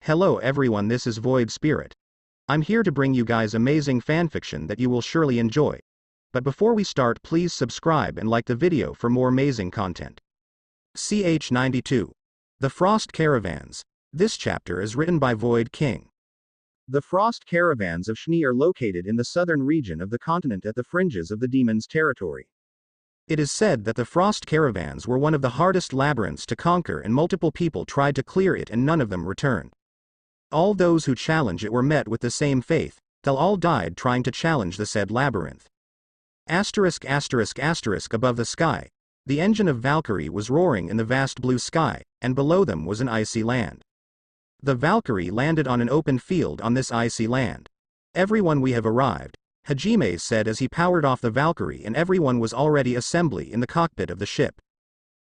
Hello everyone, this is Void Spirit. I'm here to bring you guys amazing fanfiction that you will surely enjoy. But before we start, please subscribe and like the video for more amazing content. CH92. The Frost Caravans. This chapter is written by Void King. The Frost Caravans of Schnee are located in the southern region of the continent at the fringes of the Demon's territory. It is said that the Frost Caravans were one of the hardest labyrinths to conquer, and multiple people tried to clear it and none of them returned. All those who challenge it were met with the same fate, they'll all died trying to challenge the said labyrinth. Above the sky, the engine of Valkyrie was roaring in the vast blue sky, and below them was an icy land. The Valkyrie landed on an open field on this icy land. Everyone, we have arrived, Hajime said as he powered off the Valkyrie, and everyone was already assembly in the cockpit of the ship.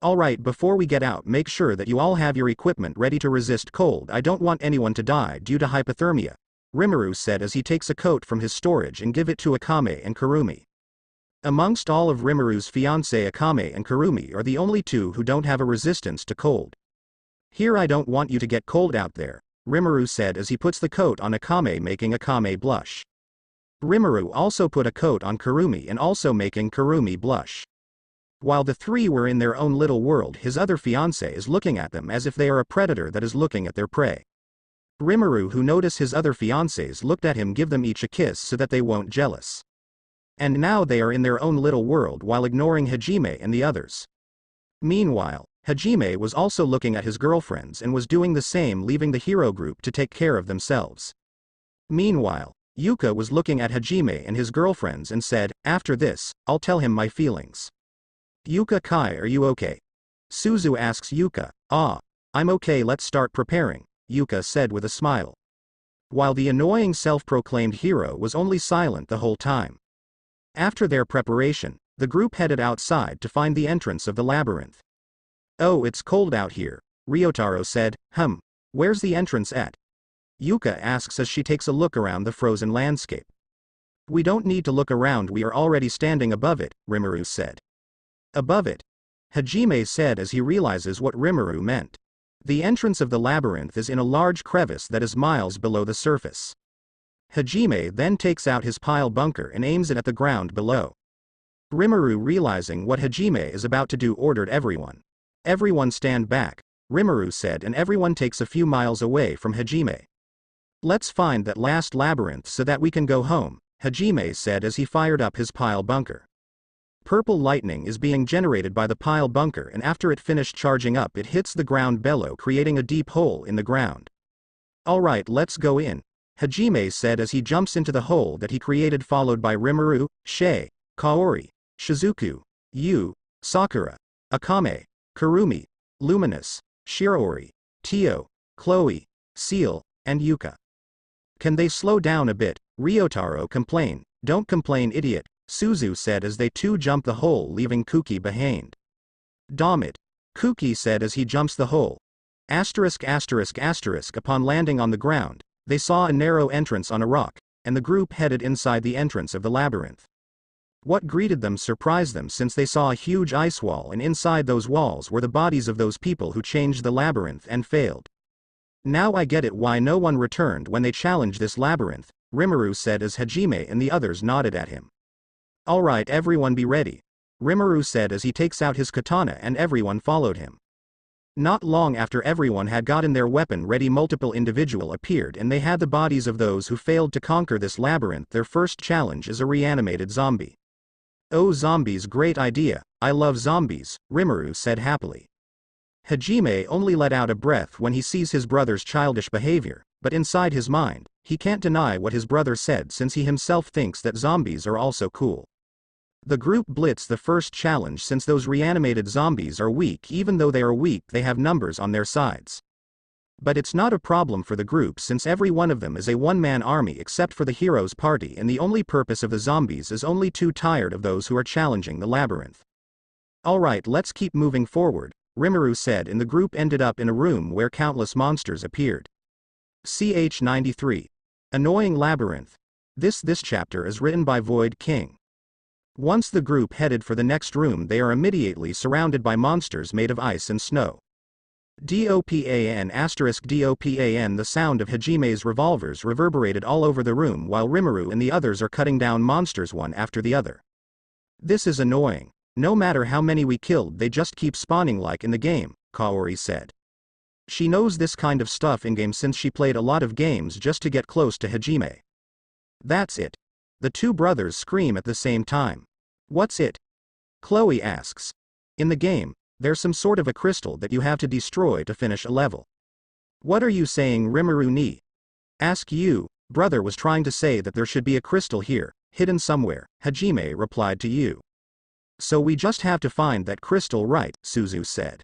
Alright, before we get out, make sure that you all have your equipment ready to resist cold. I don't want anyone to die due to hypothermia, Rimuru said as he takes a coat from his storage and give it to Akame and Kurumi. Amongst all of Rimuru's fiancé, Akame and Kurumi are the only two who don't have a resistance to cold. Here, I don't want you to get cold out there, Rimuru said as he puts the coat on Akame, making Akame blush. Rimuru also put a coat on Kurumi and also making Kurumi blush. While the three were in their own little world, his other fiancé is looking at them as if they are a predator that is looking at their prey. Rimuru, who noticed his other fiancés looked at him, give them each a kiss so that they won't jealous. And now they are in their own little world while ignoring Hajime and the others. Meanwhile, Hajime was also looking at his girlfriends and was doing the same, leaving the hero group to take care of themselves. Meanwhile, Yuka was looking at Hajime and his girlfriends and said, "After this, I'll tell him my feelings." Yuka, Kai, are you okay? Suzu asks Yuka. "Ah, I'm okay, let's start preparing," Yuka said with a smile. While the annoying self-proclaimed hero was only silent the whole time. After their preparation, the group headed outside to find the entrance of the labyrinth. "Oh, it's cold out here," Ryotaro said. Where's the entrance at?" Yuka asks as she takes a look around the frozen landscape. "We don't need to look around, we are already standing above it," Rimuru said. "Above it?" Hajime said as he realizes what Rimuru meant. The entrance of the labyrinth is in a large crevice that is miles below the surface. Hajime then takes out his pile bunker and aims it at the ground below. Rimuru, realizing what Hajime is about to do, ordered everyone. "Everyone stand back," Rimuru said, and everyone takes a few miles away from Hajime. "Let's find that last labyrinth so that we can go home," Hajime said as he fired up his pile bunker. Purple lightning is being generated by the pile bunker, and after it finished charging up, it hits the ground below, creating a deep hole in the ground. "Alright, let's go in," Hajime said as he jumps into the hole that he created, followed by Rimuru, Shay, Kaori, Shizuku, Yu, Sakura, Akame, Kurumi, Luminous, Shiraori, Tio, Chloe, Seal, and Yuka. "Can they slow down a bit?" Ryotaro complained. "Don't complain, idiot," Suzu said as they too jump the hole, leaving Kuki behind. "Damn it," Kuki said as he jumps the hole. Upon landing on the ground, they saw a narrow entrance on a rock, and the group headed inside the entrance of the labyrinth. What greeted them surprised them, since they saw a huge ice wall, and inside those walls were the bodies of those people who changed the labyrinth and failed. "Now I get it why no one returned when they challenged this labyrinth," Rimuru said as Hajime and the others nodded at him. "Alright, everyone be ready," Rimuru said as he takes out his katana, and everyone followed him. Not long after everyone had gotten their weapon ready, multiple individuals appeared, and they had the bodies of those who failed to conquer this labyrinth. Their first challenge is a reanimated zombie. "Oh, zombies, great idea, I love zombies," Rimuru said happily. Hajime only let out a breath when he sees his brother's childish behavior, but inside his mind, he can't deny what his brother said, since he himself thinks that zombies are also cool. The group blitz the first challenge, since those reanimated zombies are weak. Even though they are weak, they have numbers on their sides. But it's not a problem for the group, since every one of them is a one-man army except for the hero's party, and the only purpose of the zombies is only too tired of those who are challenging the labyrinth. "Alright, let's keep moving forward," Rimuru said, and the group ended up in a room where countless monsters appeared. CH93. Annoying Labyrinth. This chapter is written by Void King. Once the group headed for the next room, they are immediately surrounded by monsters made of ice and snow. DOPAN asterisk DOPAN. The sound of Hajime's revolvers reverberated all over the room while Rimuru and the others are cutting down monsters one after the other. This is annoying. No matter how many we killed, they just keep spawning like in the game, Kaori said. She knows this kind of stuff in-game since she played a lot of games just to get close to Hajime. That's it. The two brothers scream at the same time. What's it? Chloe asks. In the game, there's some sort of a crystal that you have to destroy to finish a level. What are you saying, Rimuru ni? Ask you. Brother was trying to say that there should be a crystal here, hidden somewhere, Hajime replied to you. So we just have to find that crystal, right? Suzu said.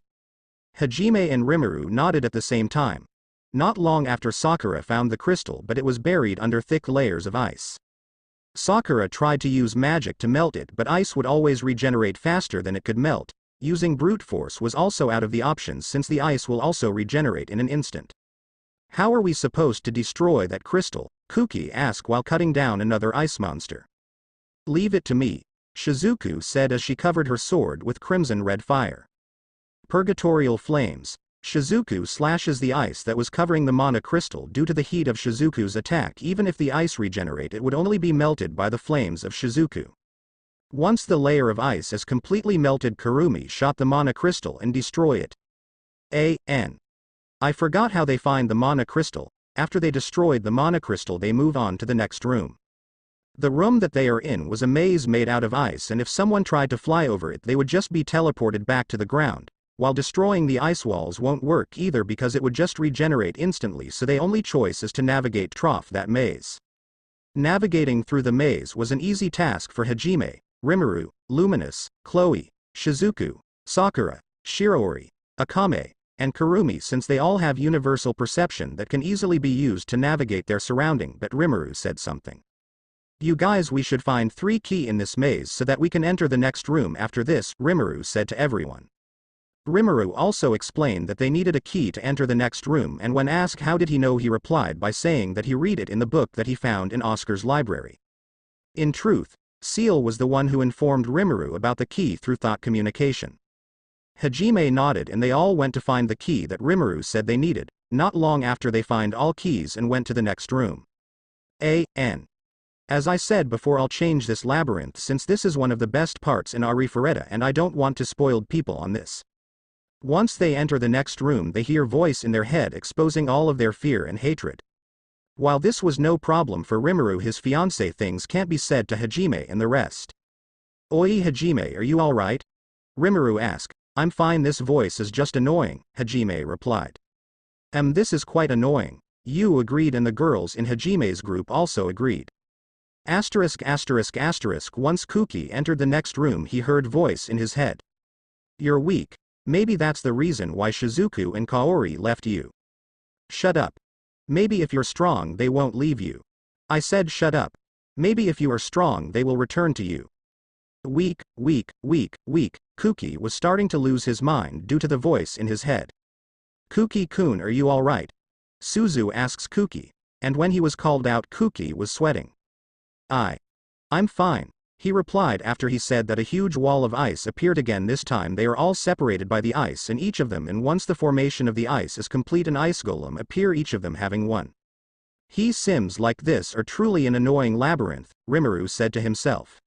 Hajime and Rimuru nodded at the same time. Not long after Sakura found the crystal, but it was buried under thick layers of ice. Sakura tried to use magic to melt it, but ice would always regenerate faster than it could melt. Using brute force was also out of the options since the ice will also regenerate in an instant. How are we supposed to destroy that crystal? Kuki asked while cutting down another ice monster. Leave it to me, Shizuku said as she covered her sword with crimson red fire. Purgatorial flames. Shizuku slashes the ice that was covering the mana crystal. Due to the heat of Shizuku's attack, even if the ice regenerate, it would only be melted by the flames of Shizuku. Once the layer of ice is completely melted, Kurumi shot the mana crystal and destroy it. I forgot how they find the mana crystal. After they destroyed the mana crystal, they move on to the next room. The room that they are in was a maze made out of ice, and if someone tried to fly over it, they would just be teleported back to the ground. While destroying the ice walls won't work either because it would just regenerate instantly, so the only choice is to navigate that maze. Navigating through the maze was an easy task for Hajime, Rimuru, Luminous, Chloe, Shizuku, Sakura, Shiraori, Akame, and Kurumi, since they all have universal perception that can easily be used to navigate their surrounding. But Rimuru said something. You guys, we should find 3 keys in this maze so that we can enter the next room after this, Rimuru said to everyone. Rimuru also explained that they needed a key to enter the next room, and when asked how did he know, he replied by saying that he read it in the book that he found in Oscar's library. In truth, Seal was the one who informed Rimuru about the key through thought communication. Hajime nodded and they all went to find the key that Rimuru said they needed. Not long after, they find all keys and went to the next room. As I said before, I'll change this labyrinth since this is one of the best parts in Arifureta and I don't want to spoil people on this. Once they enter the next room, they hear voice in their head exposing all of their fear and hatred. While this was no problem for Rimuru, his fiancée, things can't be said to Hajime and the rest. Oi Hajime, are you alright? Rimuru asked. I'm fine, this voice is just annoying, Hajime replied. This is quite annoying. You agreed and the girls in Hajime's group also agreed. Once Kuki entered the next room, he heard voice in his head. You're weak. Maybe that's the reason why Shizuku and Kaori left you. Shut up. Maybe if you're strong they won't leave you. I said shut up. Maybe if you are strong they will return to you. Weak. Kuki was starting to lose his mind due to the voice in his head. Kuki-kun, are you alright? Suzu asks Kuki, and when he was called out, Kuki was sweating. I'm fine, he replied after he said that a huge wall of ice appeared again. This time they are all separated by the ice and each of them, and once the formation of the ice is complete, an ice golem appear, each of them having one. Sims like this are truly an annoying labyrinth, Rimuru said to himself.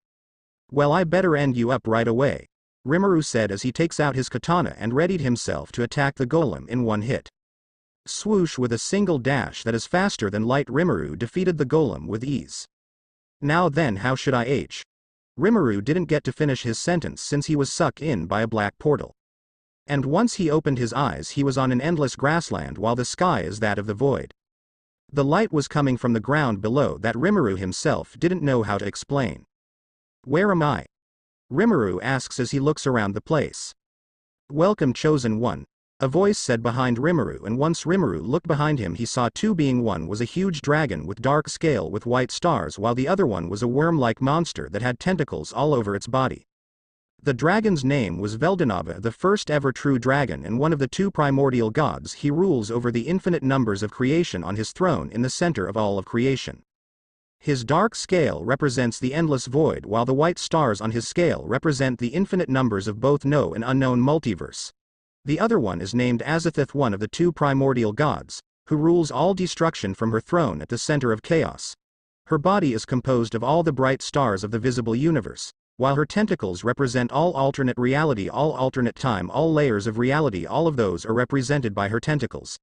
Well, I better end you up right away, Rimuru said as he takes out his katana and readied himself to attack the golem in one hit. Swoosh, with a single dash that is faster than light, Rimuru defeated the golem with ease. Now then, how should I Rimuru didn't get to finish his sentence since he was sucked in by a black portal. And once he opened his eyes, he was on an endless grassland while the sky is that of the void. The light was coming from the ground below that Rimuru himself didn't know how to explain. Where am I? Rimuru asks as he looks around the place. Welcome, chosen one, a voice said behind Rimuru, and once Rimuru looked behind him he saw 2 beings. One was a huge dragon with dark scale with white stars, while the other one was a worm-like monster that had tentacles all over its body. The dragon's name was Veldanava, the first ever true dragon and one of the 2 primordial gods. He rules over the infinite numbers of creation on his throne in the center of all of creation. His dark scale represents the endless void, while the white stars on his scale represent the infinite numbers of both known and unknown multiverse. The other one is named Azathoth, one of the two primordial gods, who rules all destruction from her throne at the center of chaos. Her body is composed of all the bright stars of the visible universe, while her tentacles represent all alternate reality, all alternate time, all layers of reality. All of those are represented by her tentacles.